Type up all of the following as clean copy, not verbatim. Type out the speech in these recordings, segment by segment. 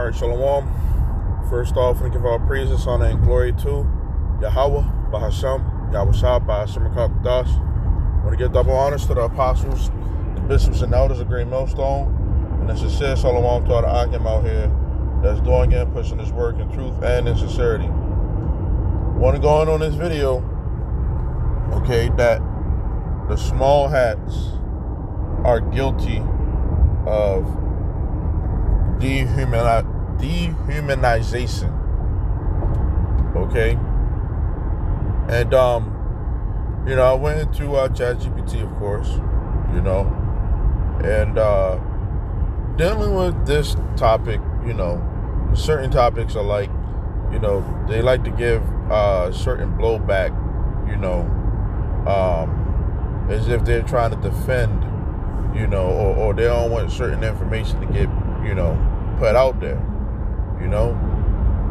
Alright, Shalom. First off, we give our praises, honor, and glory to Yahweh, Bahasham, Yahweh Shah, Bahasham Akakdash. I want to give double honors to the apostles, the bishops, and elders of Great Millstone, and a sincere Shalom to all the Akim out here that's doing it, pushing this work in truth and in sincerity. I want to go on this video, okay, that the small hats are guilty of dehumanization, okay? And I went into ChatGPT, of course, and dealing with this topic, certain topics are like, they like to give certain blowback, as if they're trying to defend, or they don't want certain information to get, put out there,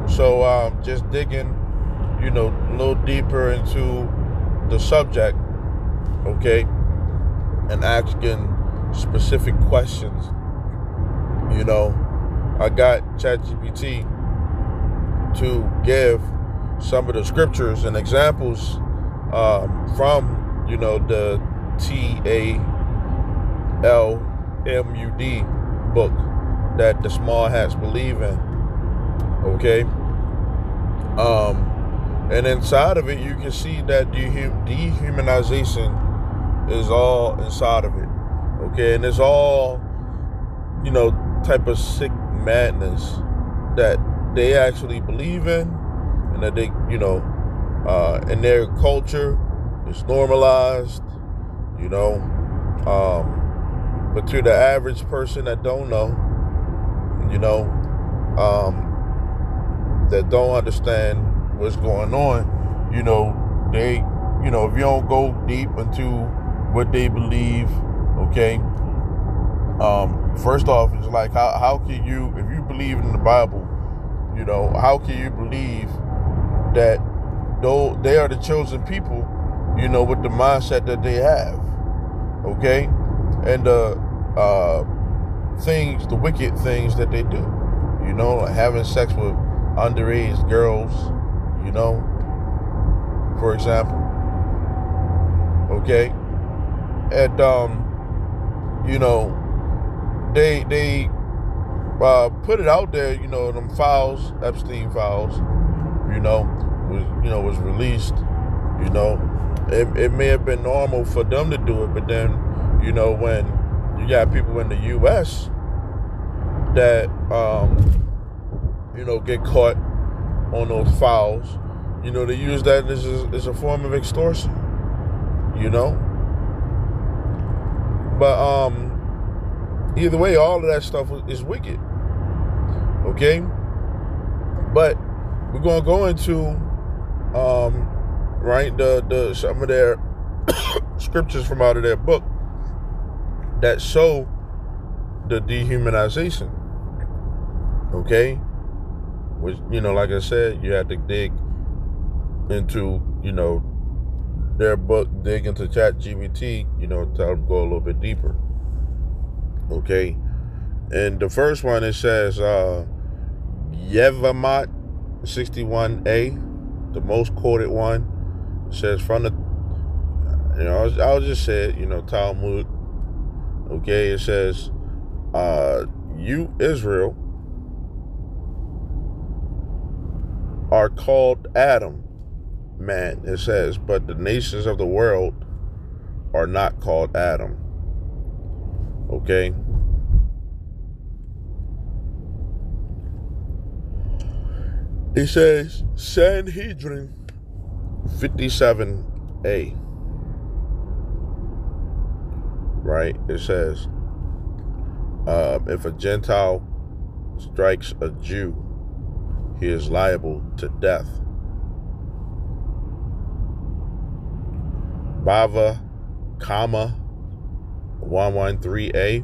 So just digging, a little deeper into the subject, okay, and asking specific questions. I got ChatGPT to give some of the scriptures and examples from, the TALMUD book that the small hats believe in, okay? And inside of it, you can see that dehumanization is all inside of it, okay? And it's all, type of sick madness that they actually believe in, and that they, in their culture, it's normalized, but to the average person that don't know, that don't understand what's going on, they, if you don't go deep into what they believe, okay, first off, it's like, how can you, if you believe in the Bible, how can you believe that though they are the chosen people, with the mindset that they have, okay, and the wicked things that they do, like having sex with underage girls, for example, okay, and they put it out there, them files, Epstein files, was released, it may have been normal for them to do it, but then, when you got people in the U.S. that, get caught on those files, they use that as a form of extortion, But either way, all of that stuff is wicked, okay? But we're going to go into, the some of their scriptures from out of their book that show the dehumanization, okay? Which, like I said, you have to dig into, their book, dig into ChatGPT, to go a little bit deeper, okay? And the first one, it says, Yevamat 61a, the most quoted one, it says from the, I'll just say it, Talmud, okay? It says, you, Israel, are called Adam, man, it says, but the nations of the world are not called Adam, okay? It says Sanhedrin 57a, right? It says, if a Gentile strikes a Jew, he is liable to death. Bava, 113a,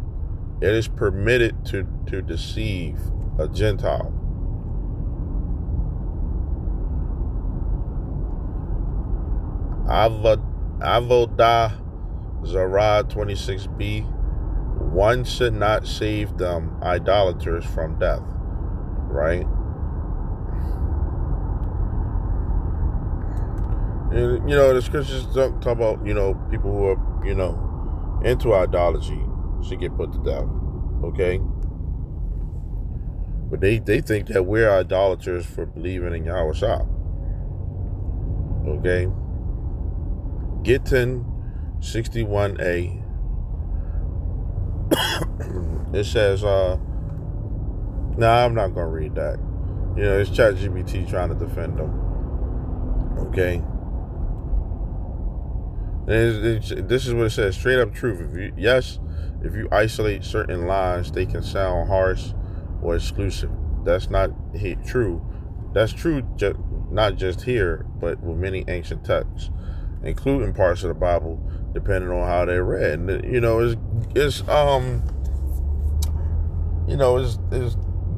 it is permitted to deceive a Gentile. Avodah Zarah 26b, one should not save them idolaters from death. right? And, the scriptures talk about, people who are, into idolatry should get put to death, okay? But they think that we're idolaters for believing in Yahweh Shah, okay? Gittin 61a, it says, I'm not going to read that. It's ChatGPT trying to defend them, okay? And this is what it says, straight up truth. If you isolate certain lines, they can sound harsh or exclusive. That's not true. That's true, not just here, but with many ancient texts, including parts of the Bible, depending on how they're read. And it's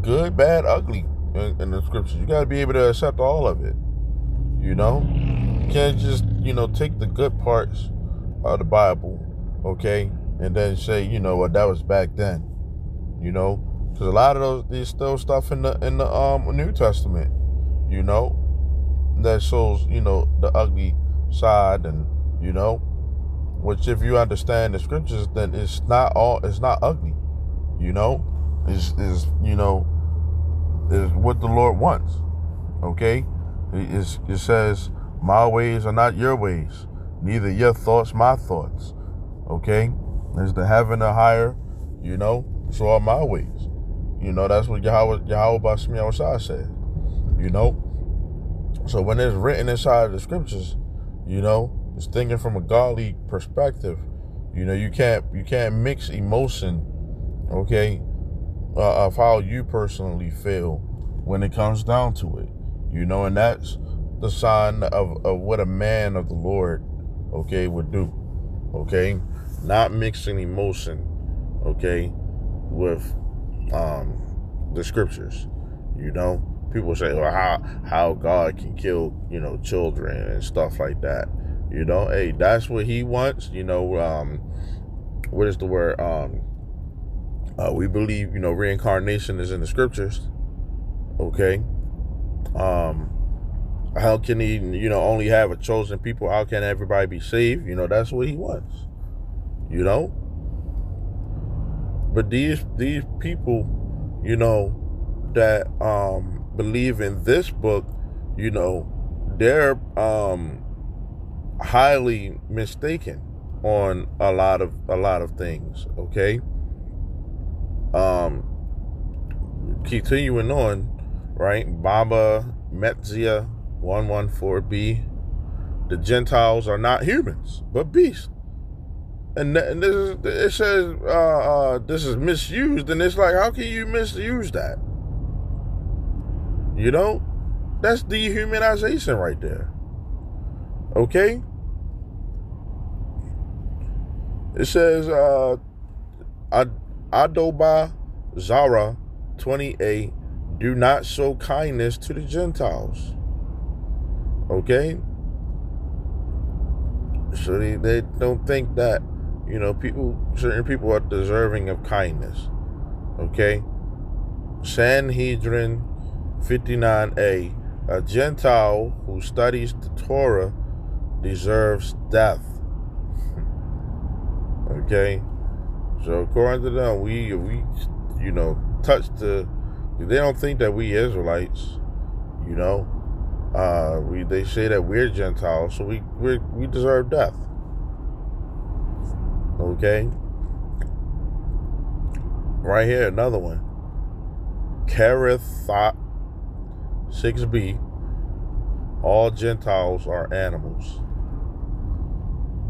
good, bad, ugly in the scriptures. You got to be able to accept all of it. You can't just take the good parts of the Bible, okay, and then say that was back then, because a lot of there's still stuff in the New Testament, that shows the ugly side, and which if you understand the scriptures, then it's not ugly, is what the Lord wants, okay. It says, my ways are not your ways, neither your thoughts my thoughts, okay. As the heaven are higher, so are my ways. That's what Yahweh Bashmi Yahweh said, So when it's written inside of the scriptures, it's thinking from a godly perspective. You can't mix emotion, okay, of how you personally feel when it comes down to it. And that's the sign of what a man of the Lord, okay, would do, okay? Not mixing emotion, okay, with the scriptures, People say, well, how God can kill, children and stuff like that, Hey, that's what he wants, what is the word? We believe, reincarnation is in the scriptures, okay? How can he, only have a chosen people? How can everybody be saved? That's what he wants, But these people, that believe in this book, they're highly mistaken on a lot of things, okay? Continuing on, right? Baba Metzia 114b, the Gentiles are not humans, but beasts. And it says this is misused, and it's like, how can you misuse that? That's dehumanization right there. Okay? It says Adoba Zara 28, do not show kindness to the Gentiles. Okay? So they don't think that, certain people are deserving of kindness. Okay? Sanhedrin 59a, a Gentile who studies the Torah deserves death. Okay? So according to them, we touch they don't think that we Israelites, they say that we're Gentiles, so we deserve death. Okay? Right here, another one. Karethot 6b, all Gentiles are animals.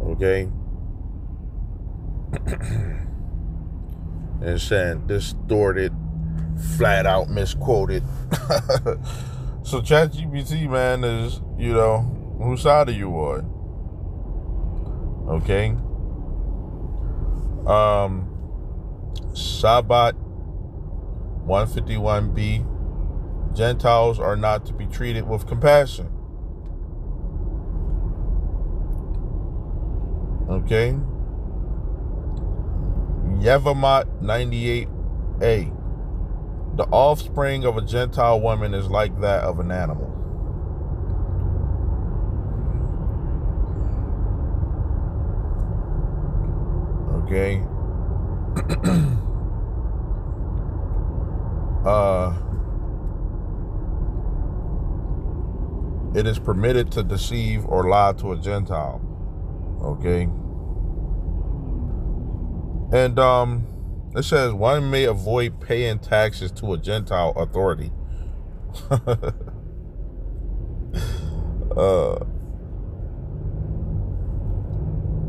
Okay? And saying distorted, flat out misquoted. So ChatGPT, man, is, whose side are you on? Okay? Sabbat 151b, Gentiles are not to be treated with compassion. Okay? Yevamat 98a, The offspring of a Gentile woman is like that of an animal. Okay. It is permitted to deceive or lie to a Gentile. Okay. And it says one may avoid paying taxes to a Gentile authority.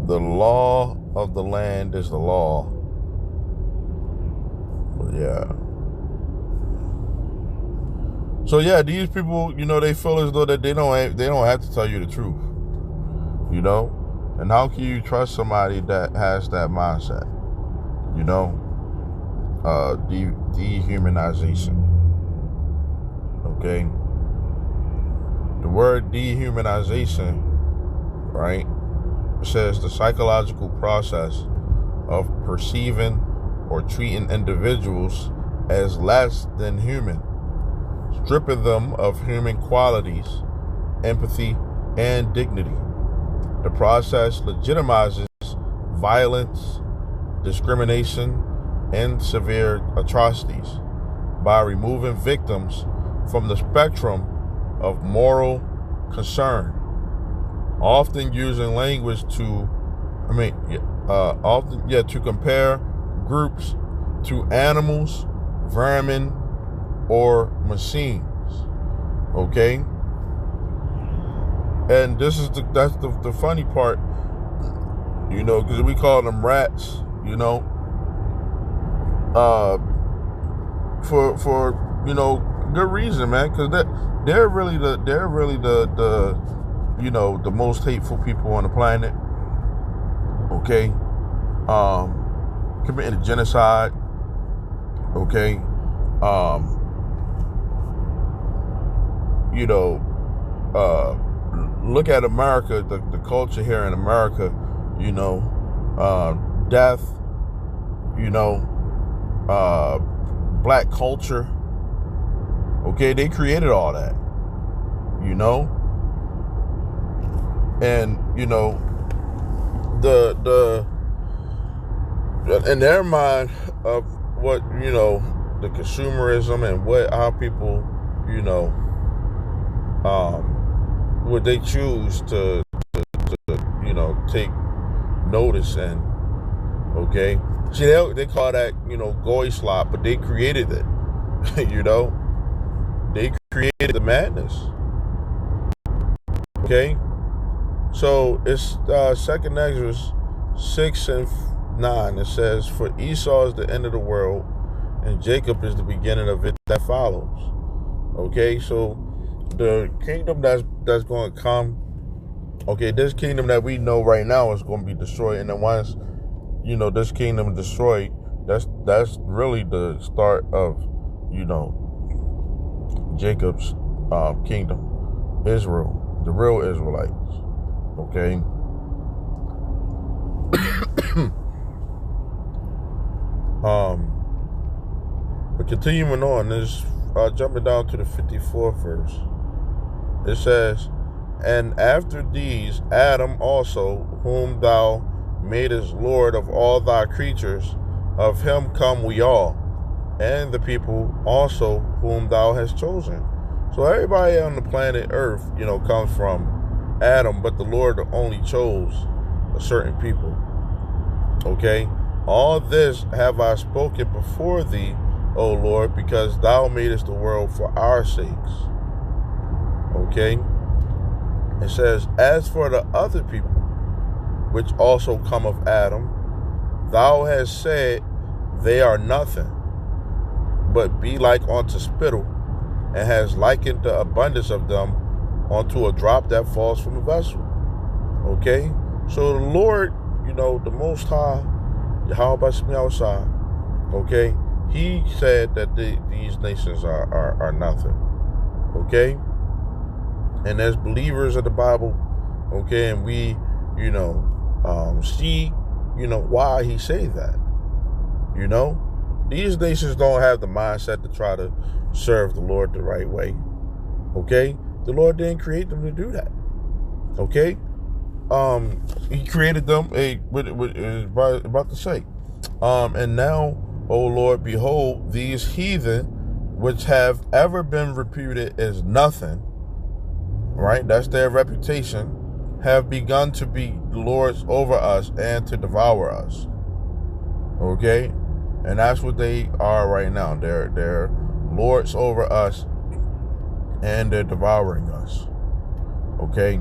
The law of the land is the law. But yeah. So yeah, these people, they feel as though that they don't have to tell you the truth. And how can you trust somebody that has that mindset? Dehumanization. Okay. The word dehumanization, right, says the psychological process of perceiving or treating individuals as less than human, stripping them of human qualities, empathy, and dignity. The process legitimizes violence, discrimination, and severe atrocities by removing victims from the spectrum of moral concern, often using language to compare groups to animals, vermin, or machines. Okay? And that's the funny part, because we call them rats, for good reason, man, because they're really the the most hateful people on the planet. Okay, committing genocide. Okay, look at America, the culture here in America. Death. Black culture. Okay, they created all that. And the in their mind of what the consumerism and how people would they choose to take notice in. Okay, see, they call that goy slop, but they created it. They created the madness. Okay, so it's 2nd Exodus 6:9. It says, "For Esau is the end of the world, and Jacob is the beginning of it that follows." Okay, so the kingdom that's going to come. Okay, this kingdom that we know right now is going to be destroyed, and then once this kingdom destroyed, that's really the start of Jacob's kingdom, Israel, the real Israelites. Okay. But continuing on, this jumping down to the 54th verse. It says, "And after these, Adam also, whom thou madest Lord of all thy creatures, of him come we all, and the people also whom thou hast chosen." So everybody on the planet Earth, comes from Adam, but the Lord only chose a certain people. Okay? "All this have I spoken before thee, O Lord, because thou madest the world for our sakes." Okay? It says, "As for the other people, which also come of Adam, thou hast said they are nothing, but be like unto spittle, and has likened the abundance of them unto a drop that falls from a vessel." Okay? So the Lord, the Most High, Yahweh outside, okay, He said that these nations are nothing. Okay? And as believers of the Bible, okay, and we, see, why He say that. these nations don't have the mindset to try to serve the Lord the right way. Okay? The Lord didn't create them to do that. Okay? He created them, about to say. And now, O Lord, behold, these heathen, which have ever been reputed as nothing, right? That's their reputation, have begun to be lords over us and to devour us. Okay? And that's what they are right now. They're lords over us and they're devouring us. Okay?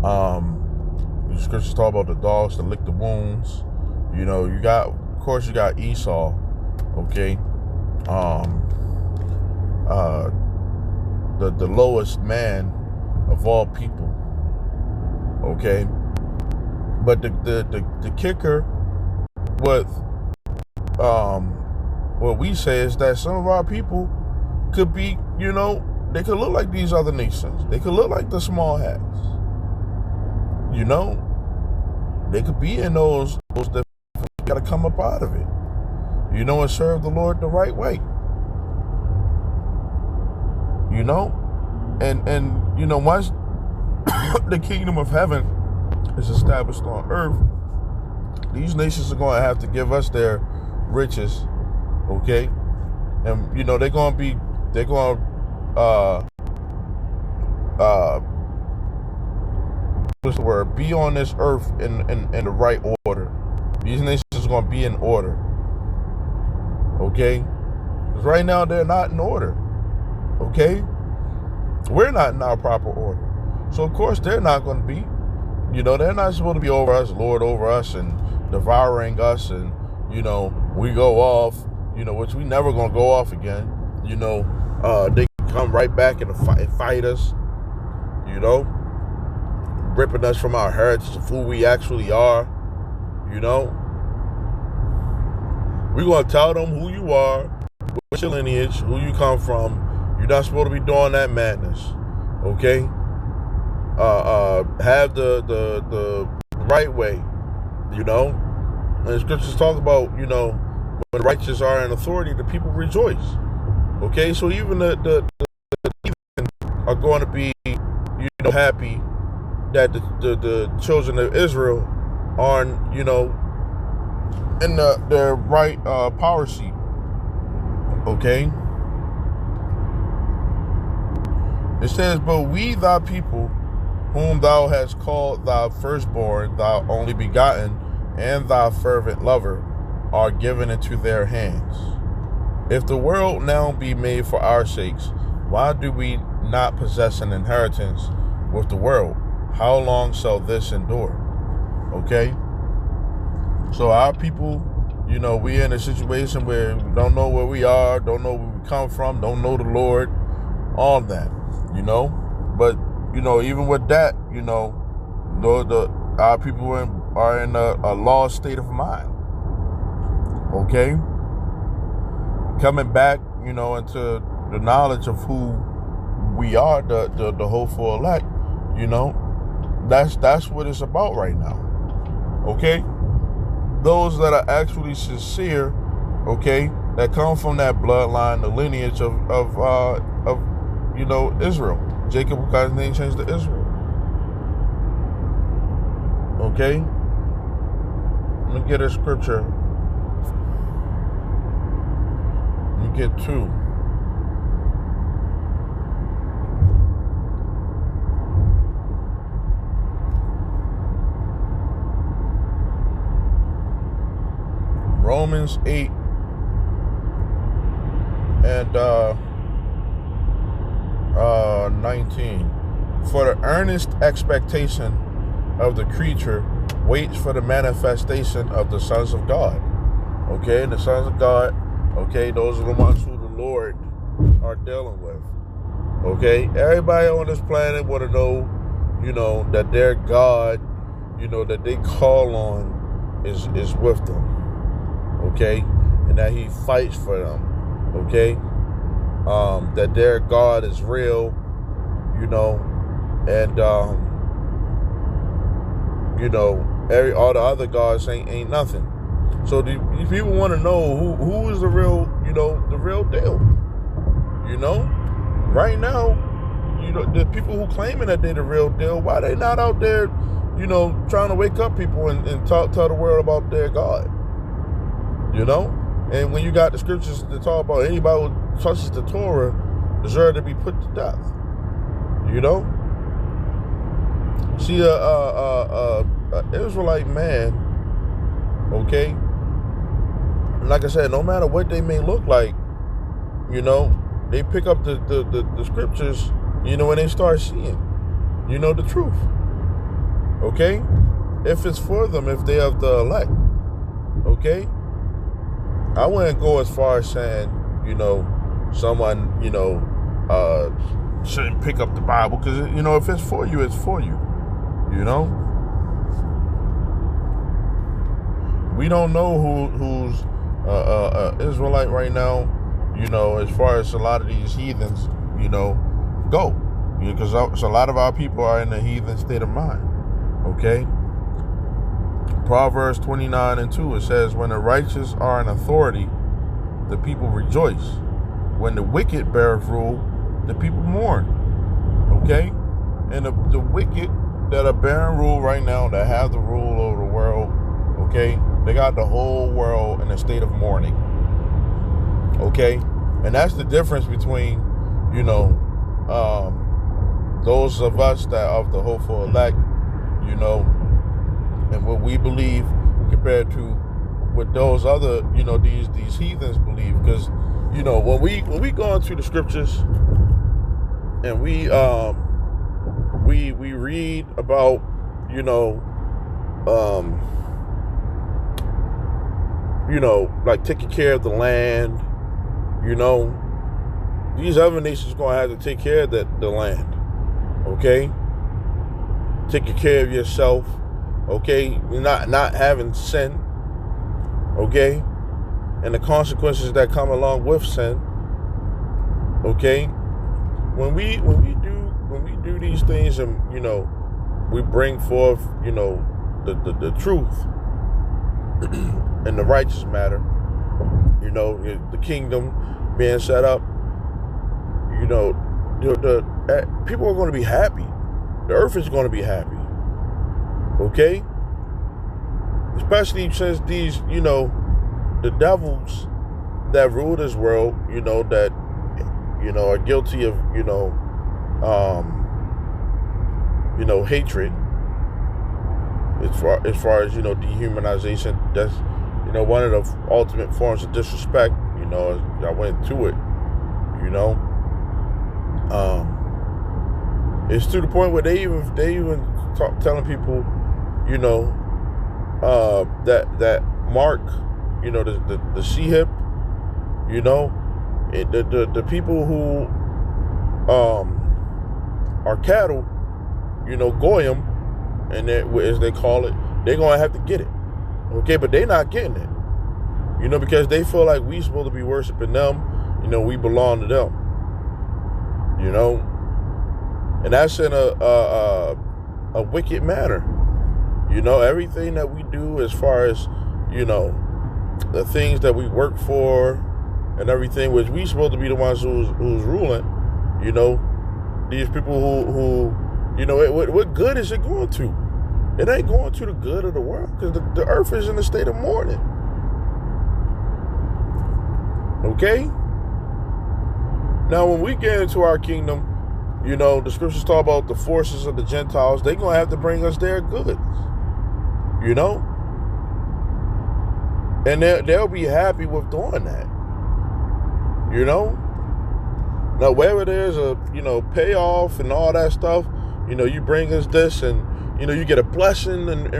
The scriptures talk about the dogs that lick the wounds. You got Esau. Okay? The lowest man of all people. Okay? But the kicker with what we say is that some of our people could be, they could look like these other nations. They could look like the small hats. They could be in those that gotta come up out of it. And serve the Lord the right way. And once the kingdom of heaven is established on earth, these nations are going to have to give us their riches, okay? And they're going to what's the word? Be on this earth in the right order. These nations are going to be in order, okay? Because right now they're not in order, okay? We're not in our proper order, so of course they're not going to be. They're not supposed to be over us, Lord over us, and devouring us, and we go off, which we never gonna go off again. They come right back and fight us, ripping us from our heritage of who we actually are. We're gonna tell them who you are, what's your lineage, who you come from. You're not supposed to be doing that madness, okay? Have the right way, And the scriptures talk about, when the righteous are in authority, the people rejoice. Okay, so even the heathen are going to be, happy that the children of Israel are, in their right power seat. Okay. It says, but we thy people, whom thou hast called thy firstborn, thy only begotten, and thy fervent lover, are given into their hands. If the world now be made for our sakes, why do we not possess an inheritance with the world? How long shall this endure? Okay? So our people, we're in a situation where we don't know where we are, don't know where we come from, don't know the Lord, all that, But even with that, our people are in a lost state of mind. Okay? Coming back, into the knowledge of who we are, the hopeful elect, that's what it's about right now. Okay? Those that are actually sincere, okay, that come from that bloodline, the lineage of Israel. Jacob got his name changed to Israel. Okay? Let me get a scripture. Let me get two. Romans 8 and 19. For the earnest expectation of the creature waits for the manifestation of the sons of God. Okay, the sons of God, okay, those are the ones who the Lord are dealing with. Okay, everybody on this planet want to know, that their God, that they call on is with them. Okay, and that he fights for them. Okay, that their God is real, and all the other gods ain't nothing. So these people want to know who is the real, the real deal. Right now, the people who claiming that they're the real deal, why they not out there, trying to wake up people and tell the world about their God? And when you got the scriptures to talk about anybody who touches the Torah deserve to be put to death. See, Israelite man, okay? Like I said, no matter what they may look like, they pick up the scriptures, when they start seeing, the truth. Okay? If it's for them, if they have the elect. Okay? I wouldn't go as far as saying, someone, shouldn't pick up the Bible, because, if it's for you, it's for you. We don't know who's Israelite right now, as far as a lot of these heathens, go. Because a lot of our people are in a heathen state of mind. Okay? Proverbs 29:2, it says, when the righteous are in authority, the people rejoice. When the wicked beareth rule, the people mourn. Okay? And the wicked that are bearing rule right now, that have the rule over the world, okay, they got the whole world in a state of mourning. Okay? And that's the difference between, those of us that are of the hopeful elect, and what we believe compared to what those other, these heathens believe. Because, when we go into the scriptures and we read about, like taking care of the land, these other nations are going to have to take care of the land. Okay? Taking care of yourself. Okay? Not having sin. Okay? And the consequences that come along with sin. Okay? When we do these things and, we bring forth, the truth and the righteous matter, the kingdom being set up, the people are going to be happy. The earth is going to be happy. Okay? Especially since these, the devils that rule this world, that, are guilty of, hatred. As far as, dehumanization, that's, one of the ultimate forms of disrespect, I went to it, it's to the point where they even telling people, that mark, the C-hip, the people who are cattle, goyim, and as they call it, they're gonna have to get it. Okay, but they're not getting it. Because they feel like we supposed to be worshiping them, we belong to them. And that's in a wicked manner. Everything that we do as far as, the things that we work for and everything, which we supposed to be the ones who's ruling, these people who what good is it going to? It ain't going to the good of the world, because the earth is in a state of mourning. Okay? Now, when we get into our kingdom, the scriptures talk about the forces of the Gentiles. They're going to have to bring us their goods. And they'll be happy with doing that. Now, whether there's a, payoff and all that stuff, you bring us this and, you get a blessing in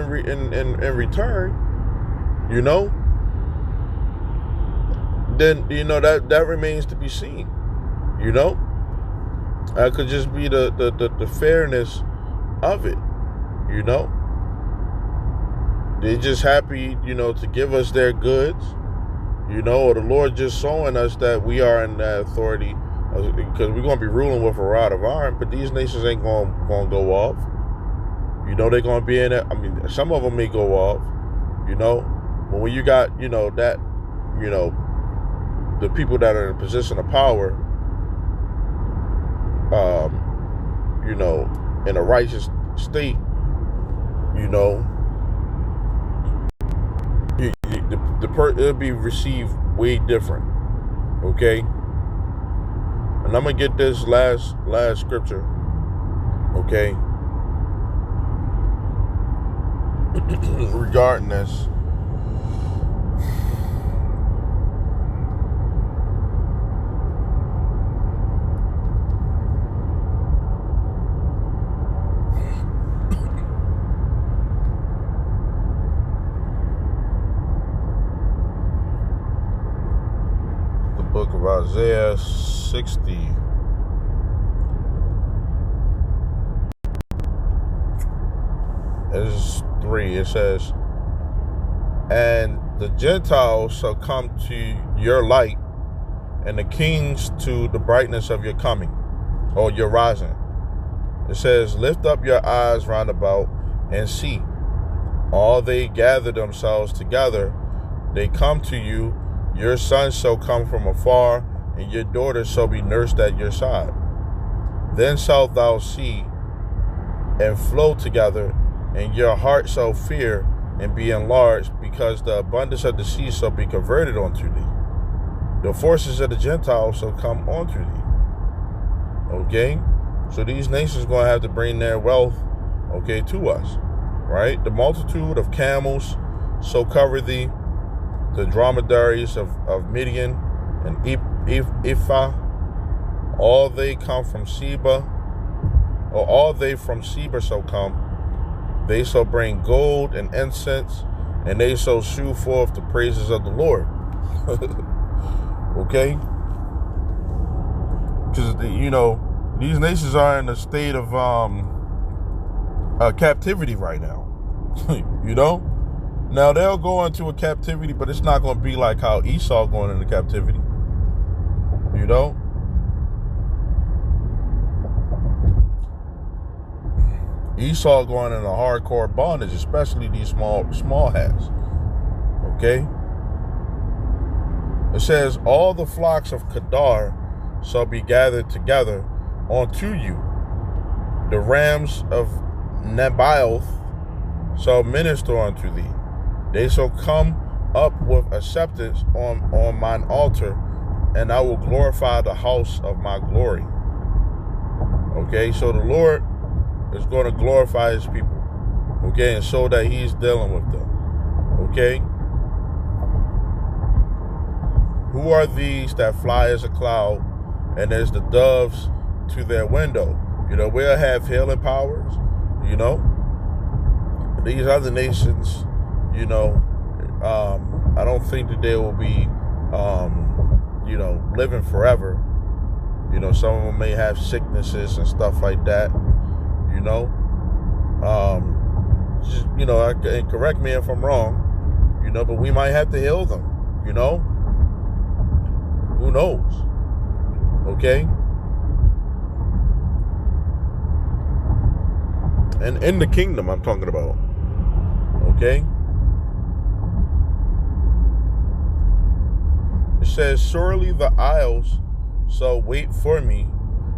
return, then, that remains to be seen, That could just be the fairness of it, They're just happy, to give us their goods, or the Lord just showing us that we are in that authority, because we're going to be ruling with a rod of iron, but these nations ain't going to go off. They're going to be in it. I mean, some of them may go off, But when you got, that, the people that are in a position of power, in a righteous state, it'll be received way different. Okay? And I'm going to get this last scripture. Okay? Regarding this. The book of Isaiah 60. This is 3. It says, and the Gentiles shall come to your light, and the kings to the brightness of your coming, or your rising. It says, lift up your eyes round about and see. All they gather themselves together, they come to you. Your sons shall come from afar, and your daughters shall be nursed at your side. Then shalt thou see and flow together, and your heart shall fear and be enlarged, because the abundance of the sea shall be converted unto thee. The forces of the Gentiles shall come unto thee. Okay? So these nations are going to have to bring their wealth, okay, to us. Right? The multitude of camels shall cover thee, the dromedaries of Midian and Ephah. All they come from Sheba, or all they from Sheba shall come. They shall bring gold and incense, and they shall shew forth the praises of the Lord. Okay? Because, these nations are in a state of captivity right now. Now they'll go into a captivity, but it's not going to be like how Esau going into captivity. Esau going in a hardcore bondage, especially these small hats. Okay? It says, all the flocks of Kedar shall be gathered together unto you. The rams of Nebaioth shall minister unto thee. They shall come up with acceptance on mine altar, and I will glorify the house of my glory. Okay, so the Lord is going to glorify his people. Okay, and show that he's dealing with them. Okay? Who are these that fly as a cloud, and as the doves to their window? We'll have healing powers. These other nations, I don't think that they will be, living forever. Some of them may have sicknesses and stuff like that. And correct me if I'm wrong, but we might have to heal them. Who knows? Okay? And in the kingdom I'm talking about. Okay? It says, surely the isles shall wait for me,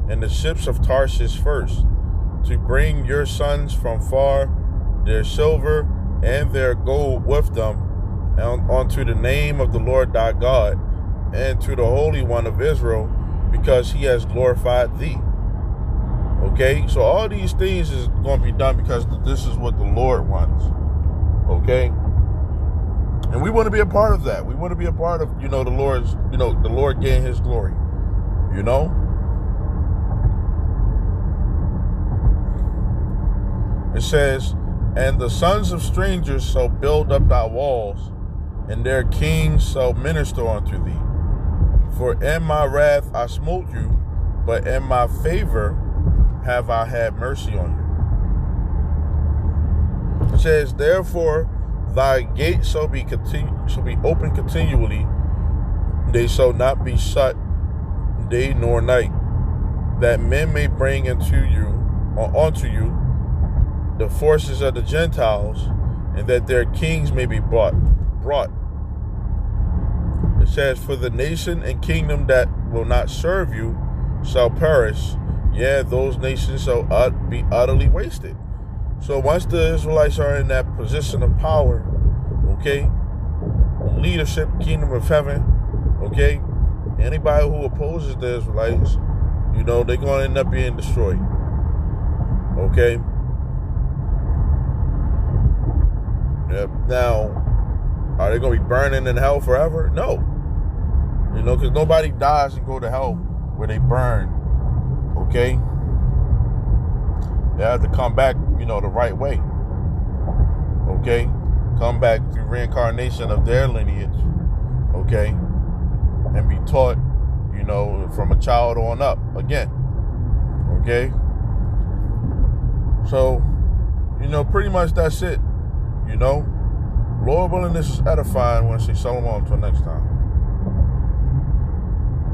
and the ships of Tarshish first, to bring your sons from far, their silver and their gold with them, unto the name of the Lord thy God, and to the Holy One of Israel, because he has glorified thee. Okay, so all these things is going to be done because this is what the Lord wants. Okay, and we want to be a part of that. We want to be a part of, the Lord's, the Lord getting his glory. It says, and the sons of strangers shall build up thy walls, and their kings shall minister unto thee. For in my wrath I smote you, but in my favor have I had mercy on you. It says, therefore thy gates shall be open continually, they shall not be shut day nor night, that men may bring unto you the forces of the Gentiles, and that their kings may be brought brought. It says, for the nation and kingdom that will not serve you shall perish. Yeah, those nations shall be utterly wasted. So once the Israelites are in that position of power, okay, leadership, kingdom of heaven, okay, anybody who opposes the Israelites, you know, they're going to end up being destroyed. Okay? Yep. Now, are they going to be burning in hell forever? No. You know, because nobody dies and go to hell where they burn. Okay? They have to come back, you know, the right way. Okay? Come back through reincarnation of their lineage. Okay? And be taught, you know, from a child on up again. Okay? So, you know, pretty much that's it. You know? Lord willing, this is edifying. I want to say shalom until next time.